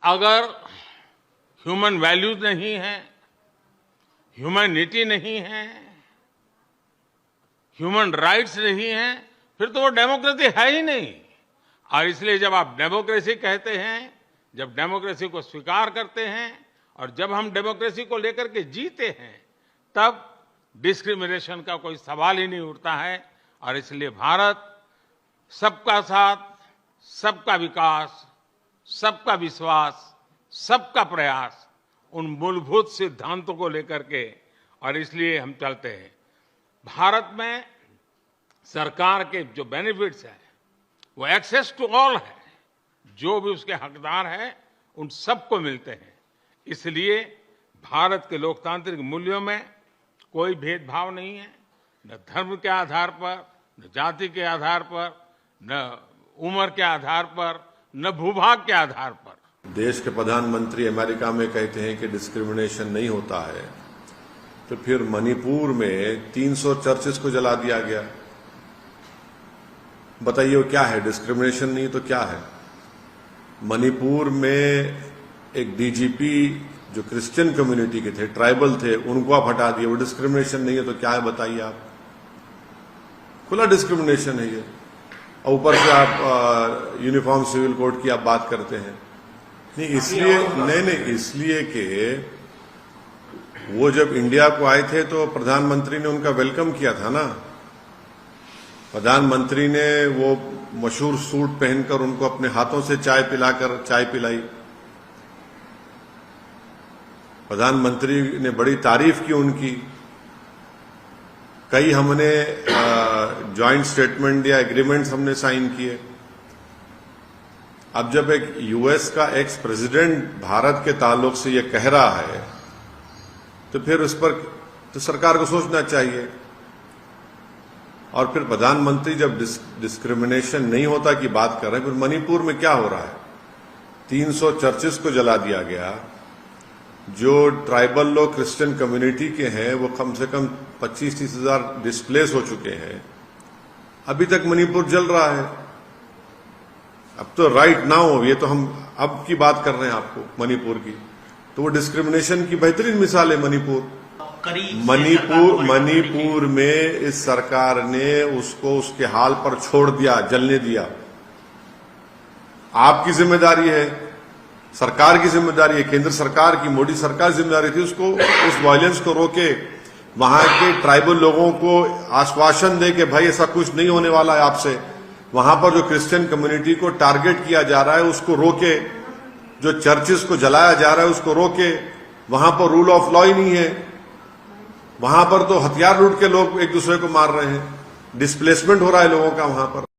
अगर human values नहीं है, ह्यूमैनिटी नहीं है, ह्यूमन राइट्स नहीं है, फिर तो वो डेमोक्रेसी है ही नहीं। और इसलिए जब आप डेमोक्रेसी कहते हैं, जब डेमोक्रेसी को स्वीकार करते हैं और जब हम डेमोक्रेसी को लेकर के जीते हैं, तब डिस्क्रिमिनेशन का कोई सवाल ही नहीं उठता है। और इसलिए भारत सबका साथ, सबका विकास, सबका विश्वास, सबका प्रयास, उन मूलभूत सिद्धांतों को लेकर के, और इसलिए हम चलते हैं। भारत में सरकार के जो बेनिफिट्स हैं वो एक्सेस टू ऑल है, जो भी उसके हकदार हैं उन सबको मिलते हैं। इसलिए भारत के लोकतांत्रिक मूल्यों में कोई भेदभाव नहीं है, न धर्म के आधार पर, न जाति के आधार पर, न उम्र के आधार पर, न भूभाग के आधार पर। देश के प्रधानमंत्री अमेरिका में कहते हैं कि डिस्क्रिमिनेशन नहीं होता है, तो फिर मणिपुर में 300 चर्चेस को जला दिया गया। बताइए वो क्या है? डिस्क्रिमिनेशन नहीं तो क्या है? मणिपुर में एक डीजीपी जो क्रिश्चियन कम्युनिटी के थे, ट्राइबल थे, उनको आप हटा दिए। वो डिस्क्रिमिनेशन नहीं है तो क्या है? बताइए आप। खुला डिस्क्रिमिनेशन है ये। और ऊपर से आप यूनिफॉर्म सिविल कोड की आप बात करते हैं। नहीं इसलिए कि वो जब इंडिया को आए थे तो प्रधानमंत्री ने उनका वेलकम किया था ना। प्रधानमंत्री ने वो मशहूर सूट पहनकर उनको अपने हाथों से चाय पिलाई। प्रधानमंत्री ने बड़ी तारीफ की उनकी। कई हमने जॉइंट स्टेटमेंट या एग्रीमेंट्स हमने साइन किए। अब जब एक यूएस का एक्स प्रेसिडेंट भारत के ताल्लुक से ये कह रहा है, तो फिर उस पर तो सरकार को सोचना चाहिए। और फिर प्रधानमंत्री जब डिस्क्रिमिनेशन नहीं होता की बात कर रहे हैं, फिर मणिपुर में क्या हो रहा है? 300 चर्चेस को जला दिया गया। जो ट्राइबल लोग क्रिश्चियन कम्युनिटी के हैं वो कम से कम 25-30 हजार डिस्प्लेस हो चुके हैं। अभी तक मणिपुर जल रहा है। अब तो राइट नाउ, ये तो हम अब की बात कर रहे हैं आपको मणिपुर की, तो वो डिस्क्रिमिनेशन की बेहतरीन मिसाल है मणिपुर। मणिपुर में इस सरकार ने उसको उसके हाल पर छोड़ दिया, जलने दिया। आपकी जिम्मेदारी है, सरकार की जिम्मेदारी है, केंद्र सरकार की, मोदी सरकार की जिम्मेदारी थी उसको, उस वायलेंस को रोके, वहां के ट्राइबल लोगों को आश्वासन दे कि भाई ऐसा कुछ नहीं होने वाला है आपसे। वहां पर जो क्रिश्चियन कम्युनिटी को टारगेट किया जा रहा है उसको रोके, जो चर्चेस को जलाया जा रहा है उसको रोके। वहां पर रूल ऑफ लॉ ही नहीं है। वहां पर तो हथियार लूट के लोग एक दूसरे को मार रहे हैं, डिस्प्लेसमेंट हो रहा है लोगों का वहां पर।